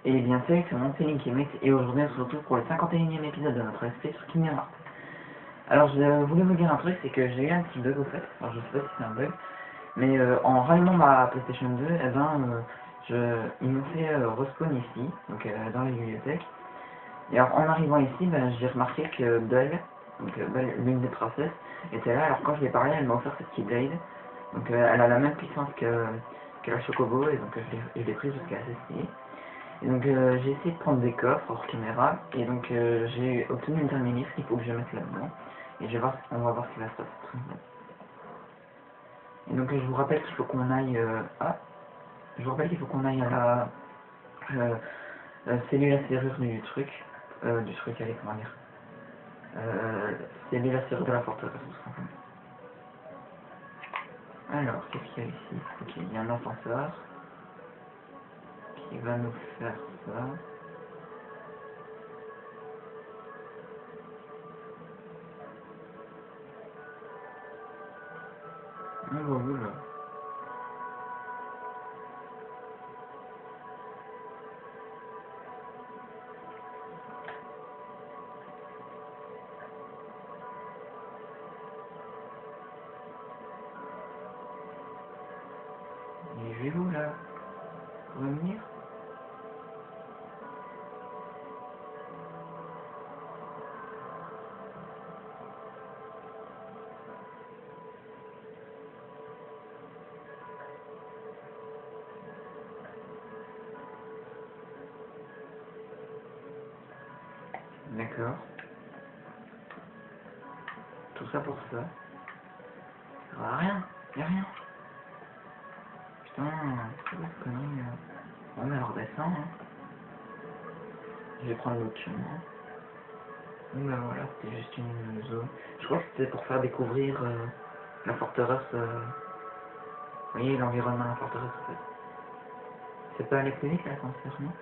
Et bien salut, c'est mon Céline Kemet et aujourd'hui on se retrouve pour le 51e épisode de notre SP sur Kingdom Hearts. Alors je voulais vous dire un truc, c'est que j'ai eu un petit bug au fait, alors je sais pas si c'est un bug, mais en rallumant ma PlayStation 2, eh ben, ils m'ont fait respawn ici, donc dans la bibliothèque. Et alors en arrivant ici, ben, j'ai remarqué que Belle, donc Belle, l'une des princesses, était là, alors quand je lui ai parlé, elle m'a offert cette Keyblade, donc elle a la même puissance que la Chocobo, et donc je l'ai prise jusqu'à assez. Et donc j'ai essayé de prendre des coffres hors caméra et donc j'ai obtenu une dernière liste qu'il faut que je mette là-dedans. Et on va voir ce qui va se passer. Et donc je vous rappelle qu'il faut qu'on aille je vous rappelle qu'il faut qu'on aille à la cellule à serrure du truc, allez, comment dire, cellule à serrure de la forteresse tout simplement. Alors, qu'est-ce qu'il y a ici? Ok, il y a un ascenseur qui va nous faire ça. On va où là? Et je vais où là? Vous pouvez venir? D'accord. Tout ça pour ça. Ça sert à rien. Y'a rien. Putain, c'est quoi cette connerie là? Bon, mais alors descend, hein. Je vais prendre l'autre chemin. Bon, ben voilà, c'était juste une zone. Je crois que c'était pour faire découvrir la forteresse. Vous voyez, l'environnement de la forteresse en fait. C'est pas aller plus vite là, concernant?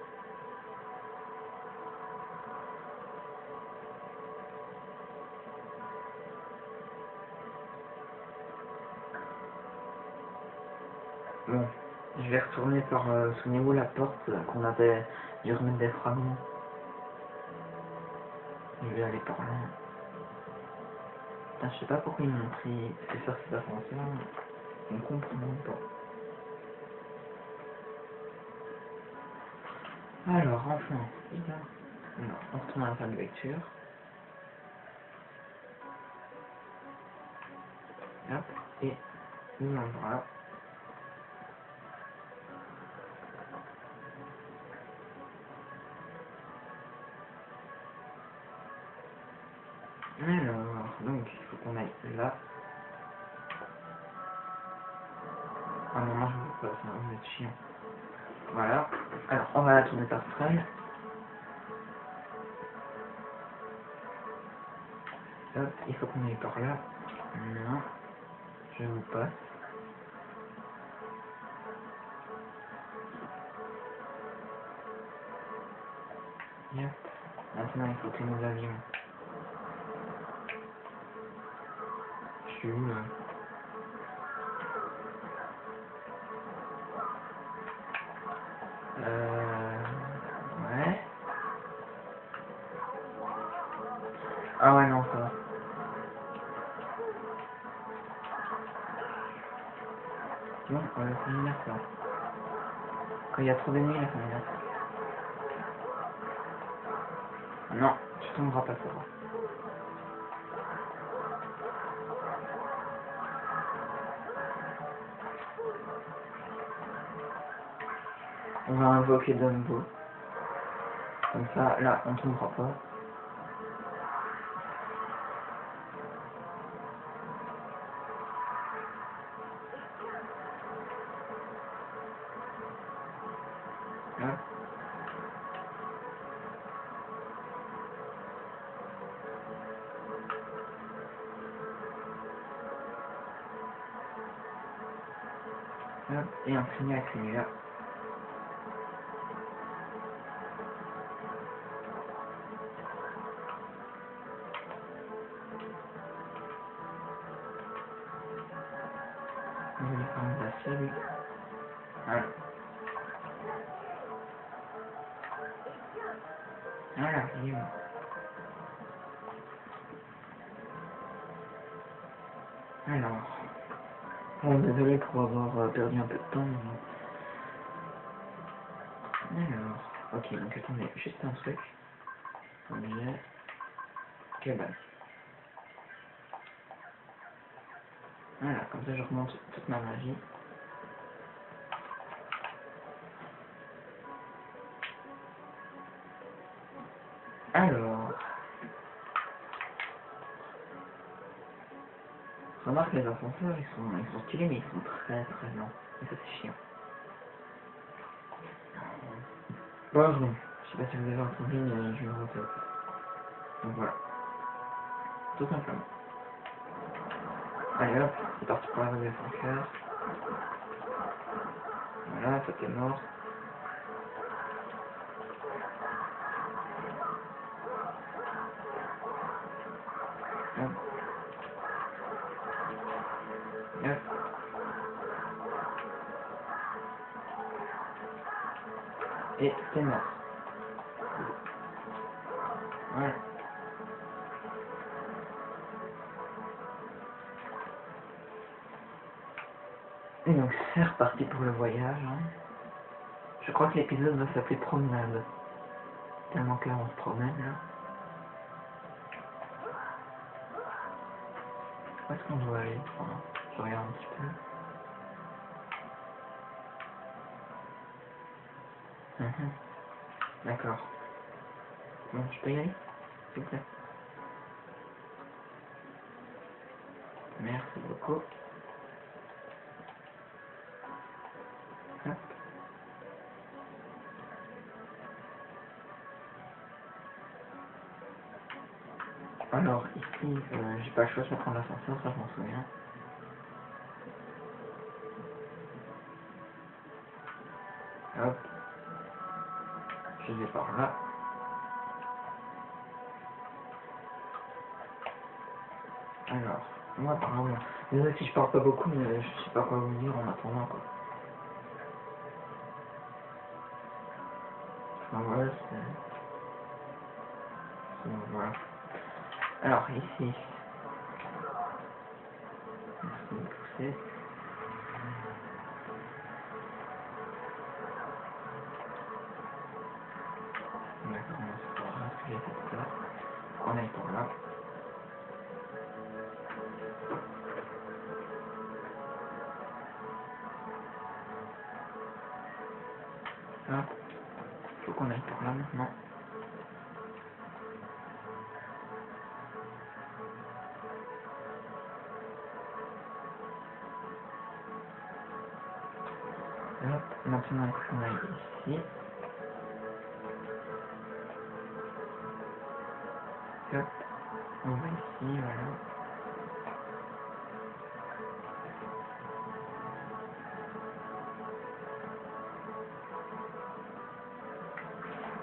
Bon, je vais retourner par, souvenez-vous la porte qu'on avait dû remettre des fragments. Je vais aller par là. Putain, je sais pas pourquoi ils m'ont pris de faire cette aventure. On comprend pas. Alors, enfin, alors, on retourne à la salle de lecture. Hop, et nous allons voilà. Alors, donc, il faut qu'on aille là. Ah non, moi je veux pas, ça va être chiant. Voilà. Alors, on va la tourner par astral. Hop, il faut qu'on aille par là. Non, je vous passe. Yep. Maintenant, il faut que nous avions. Je suis où là? Ouais. Ah ouais, non, ça va. Non, c'est une ça. Quand il y a trop d'ennemis, là, ça m'énerve. Non, tu tomberas pas, ça va. On va invoquer Dumbo. Comme ça, là, on tombera pas. Hop. Hop. Et on finit avec celui-là. On va lui prendre la seule. Voilà. Voilà, il est où? Alors, bon, désolé pour avoir perdu un peu de temps, mais... Alors, ok, donc attendez, juste un truc. Objet, cabane. Voilà, comme ça je remonte toute ma magie. Alors, remarque les ascenseurs, ils sont stylés, mais ils sont très très lents. Et ça c'est chiant. Bon, je sais pas si vous avez entendu, mais je vais le répéter. Donc voilà, tout simplement. Allez hop, c'est parti pour la revue sans cœur. Voilà, ça t'est mort. Hop. Hop. Et c'est mort. Voilà. Et donc c'est reparti pour le voyage. Hein. Je crois que l'épisode va s'appeler Promenade. Tellement que là on se promène là. Où est-ce qu'on doit aller? Enfin, je regarde un petit peu. D'accord. Bon, je peux y aller? S'il vous plaît. Merci beaucoup. Hop. Alors ici, j'ai pas le choix de prendre l'ascenseur, ça je m'en souviens. Hop. Je vais par là. Alors, moi apparemment, désolé si je parle pas beaucoup, mais je sais pas quoi vous dire en attendant quoi. Enfin voilà, voilà. Alors ici, merci de pousser. D'accord, on va se voir ce que j'ai fait tout à l'heure. On est par là. Hop. Faut qu'on aille par là maintenant. Hop, maintenant il faut qu'on aille ici. Hop, on va ici, voilà.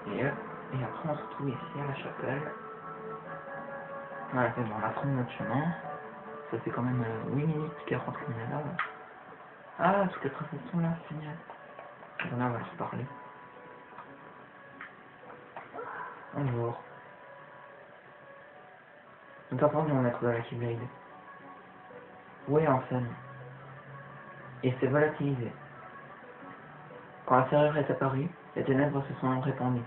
Et hop, et après on se retrouve ici à la chapelle. Voilà, c'est bon, on a pris notre chemin. Ça fait quand même 8 minutes 40 qu'on est là. Ah, toutes les princesses sont là, c'est génial. Bon, là, on va leur parler. Bonjour. Nous t'entendons mon maître de la Keyblade. Où est en scène? Et s'est volatilisé. Quand la serrure est apparue, les ténèbres se sont répandues.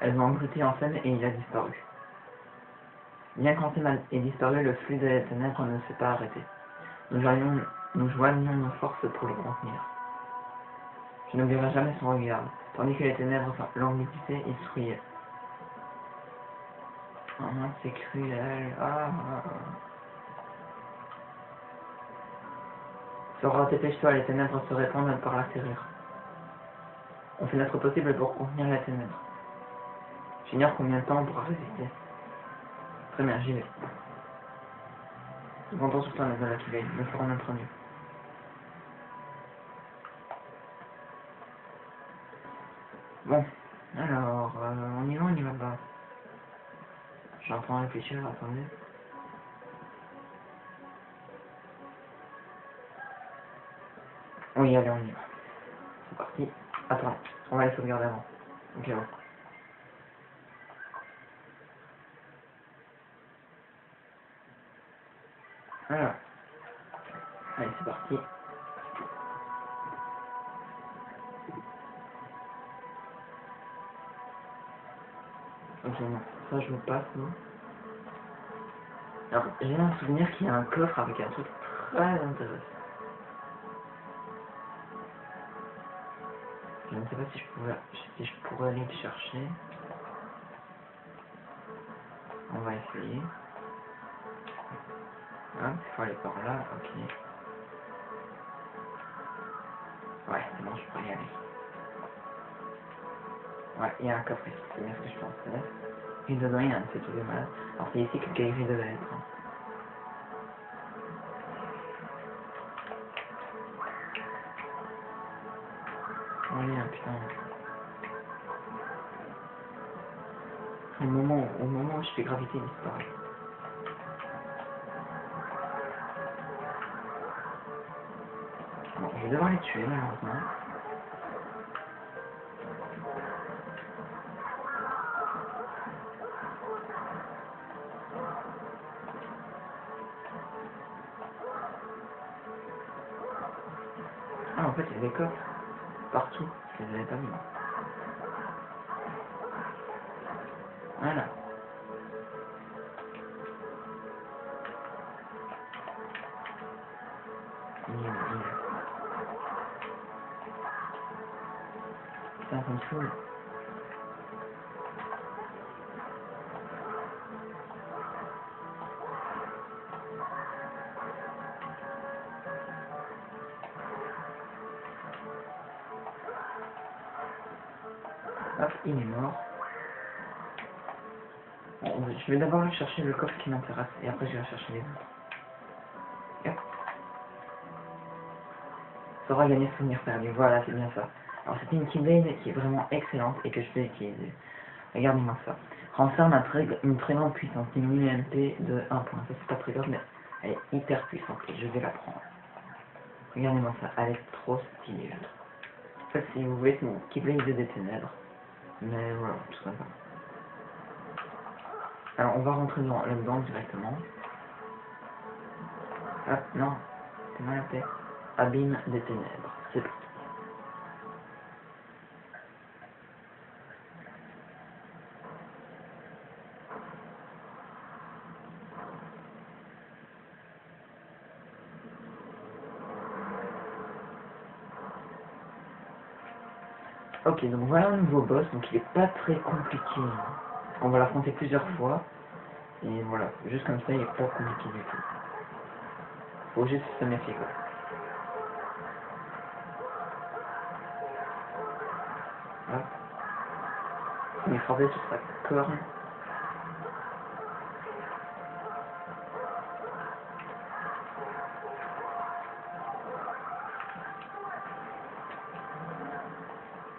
Elles ont englouti en scène et il a disparu. Bien qu'Ansem ait disparu, le flux des ténèbres ne s'est pas arrêté. Nous joignons nos forces pour le contenir. Je ne verrai jamais son regard, tandis que les ténèbres l'engloutissaient et souillaient. Ah, c'est cruel. Sora, dépêche-toi, les ténèbres se répandent par la serrure. On fait notre possible pour contenir les ténèbres. J'ignore combien de temps on pourra résister. Très bien, j'y vais. Nous comptons sur toi, maître de la Keyblade. Nous ferons notre mieux. Bon, alors, on y va, on y va pas. Je suis en train de réfléchir, attendez. Oui, allez, on y va. C'est parti. Attends, on va les sauvegarder avant. Ok, bon. Voilà. Allez, c'est parti. Ok, non, ça je le passe, non. Alors, j'ai un souvenir qu'il y a un coffre avec un truc très intéressant. Je ne sais pas si je pourrais aller le chercher. On va essayer. Hop, il faut aller par là, ok. Ouais, c'est bon, je peux y aller. Ouais, il y a un coffre ici, c'est bien ce que je pensais. Et dedans, il y a un de ces trucs de malade. Alors, c'est ici que le galerie devait être. Oui, putain. Au moment où je fais gravité, il disparaît. Bon, je vais devoir les tuer, malheureusement. Ah, en fait, il y a des coffres partout. Je les avais pas vus. Voilà. Putain, ça me saoule. Hop, il est mort. Bon, je vais d'abord aller chercher le coffre qui m'intéresse et après je vais chercher les autres. Hop. Ça aura gagné souvenir perdu. Voilà, c'est bien ça. Alors c'était une Keyblade qui est vraiment excellente et que je vais utiliser. Regardez-moi ça. Renferme une très grande puissance, diminue l'MP de 1 point. Ça c'est pas très grave mais elle est hyper puissante et je vais la prendre. Regardez-moi ça, elle est trop stylée. En fait si vous voulez c'est une Keyblade des ténèbres. Mais voilà, tout simplement. Alors on va rentrer là-dedans directement. Ah non, c'est mal appelé. Abîme des ténèbres. C'est parti. Ok, donc voilà un nouveau boss, donc il est pas très compliqué. On va l'affronter plusieurs fois. Et voilà, juste comme ça, il est pas compliqué du tout. Faut juste se méfier quoi. Hop. Il est frappé sur sa corne.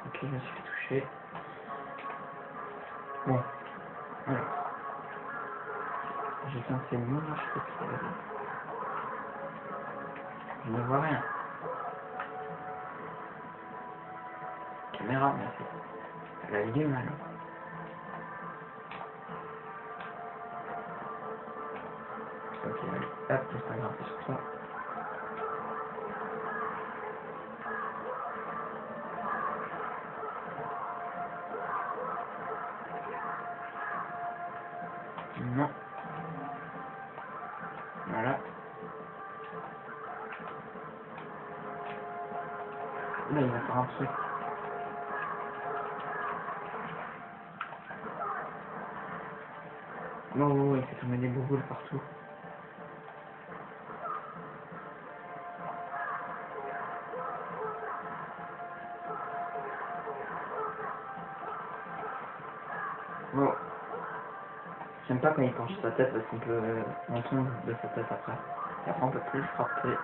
Ok, je me suis fait toucher. Bon, alors. J'ai censé mourir, je sais pas. Je ne vois rien. Caméra, merci. Elle a eu du mal. Ok, allez, hop, c'est pas grave, c'est sur ça. Non. Voilà. Là, il va faire un truc. Non, oui, il fait tomber des bouboules partout. Bon. J'aime pas quand il penche sa tête parce qu'on peut... on tombe de sa tête après. Et après on peut plus le frapper.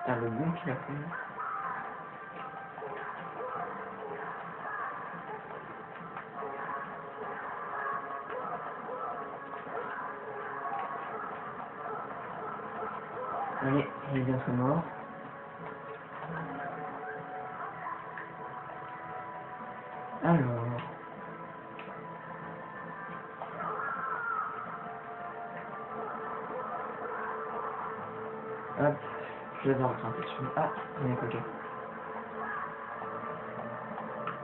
Putain, le bon qu'il a fait. Allez, il est bientôt mort. Alors... Hop, je vais devoir grimper sur lui. Ah, il est coquet.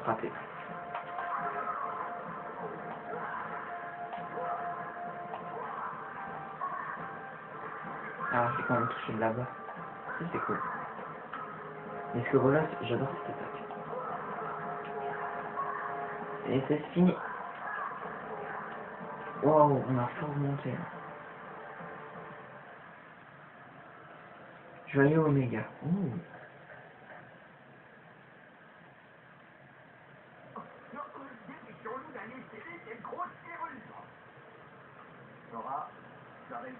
Raté. Ah, j'ai quand même touché de là-bas. Ça, c'est cool. Mais ce là, j'adore cette attaque. Et c'est fini. Waouh, on a fort remonté. Là. Joyeux Oméga. Ouh. Nora, tu as réussi.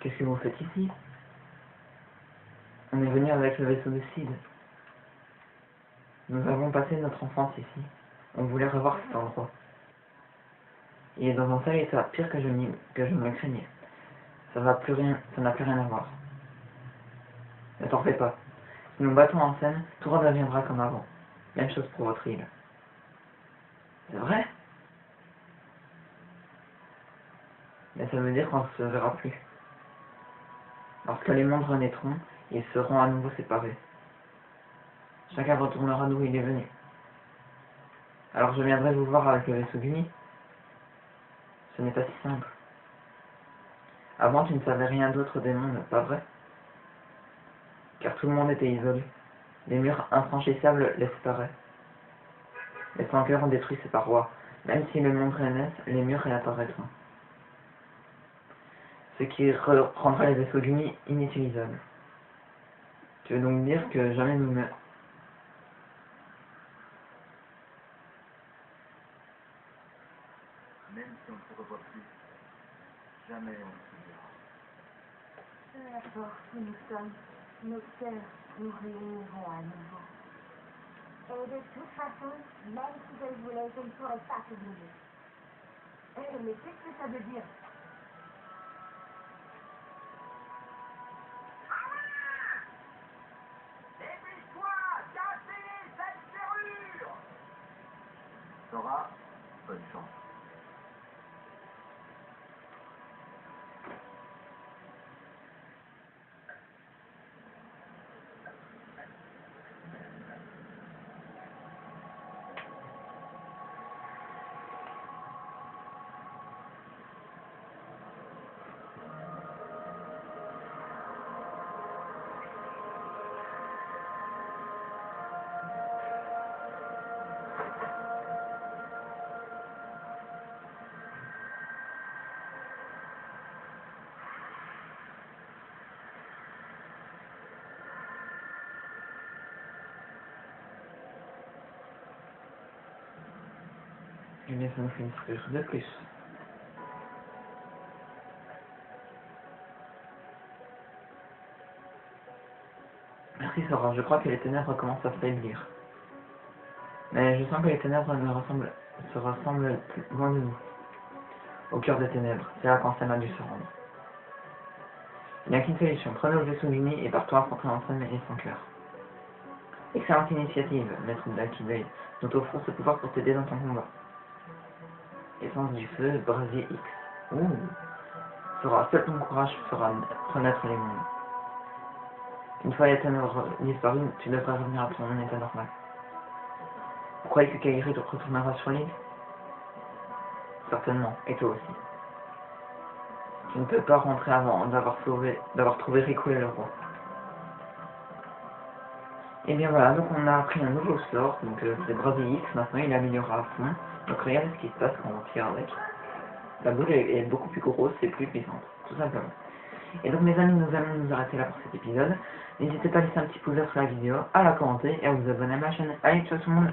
Qu'est-ce que vous faites ici? On est venu avec le vaisseau de Sid. Nous avons passé notre enfance ici. On voulait revoir cet endroit. Il est dans un tel état, pire que je me le craignais. Ça n'a plus rien à voir. Ne t'en fais pas. Si nous battons en scène, tout redeviendra comme avant. Même chose pour votre île. C'est vrai? Mais ça veut dire qu'on ne se verra plus. Lorsque les mondes renaîtront, ils seront à nouveau séparés. Chacun retournera d'où il est venu. Alors je viendrai vous voir avec le vaisseau d'Uni. Ce n'est pas si simple. Avant, tu ne savais rien d'autre des mondes, pas vrai? Car tout le monde était isolé. Les murs infranchissables les séparaient. Les flanqueurs ont détruit ces parois. Même si le monde renaisse, les murs réapparaîtront. Ce qui rendra les vaisseaux d'Uni inutilisables. Tu veux donc dire que jamais nous ne... Même si on ne se revoit plus, jamais on ne se verra. Peu importe où nous sommes, nos cœurs nous réuniront à nouveau. Et de toute façon, même si je le voulais, je ne pourrais pas t'oublier. Mais qu'est-ce que ça veut dire? Dépêche-toi, cassez cette serrure! Nora, bonne chance. Eh bien, ça nous fait une serrure de plus. Merci Sora, je crois que les ténèbres commencent à faiblir. Mais je sens que les ténèbres se rassemblent plus loin de nous. Au cœur des ténèbres, c'est là qu'Ansem a dû se rendre. Il n'y a qu'une solution, prenez le vaisseau d'Uni et partons affronter Ansem et son cœur. Excellente initiative, maître Blacky Blade. Nous t'offrons ce pouvoir pour t'aider dans ton combat. Essence du feu, brasier X. Ouh. Sora, seul ton courage fera renaître les mondes. Une fois les ténèbres disparues, tu devrais revenir à ton état normal. Vous croyez que Kairi retournera sur l'île? Certainement, et toi aussi. Tu ne peux pas rentrer avant d'avoir trouvé Rico et le roi. Et bien voilà, donc on a appris un nouveau sort, donc c'est Brasier X, maintenant il améliore à fond. Donc regardez ce qui se passe quand on tire avec. La boule est beaucoup plus grosse et plus puissante, tout simplement. Et donc mes amis, nous allons nous arrêter là pour cet épisode. N'hésitez pas à laisser un petit pouce vert sur la vidéo, à la commenter et à vous abonner à ma chaîne. Allez, ciao tout le monde!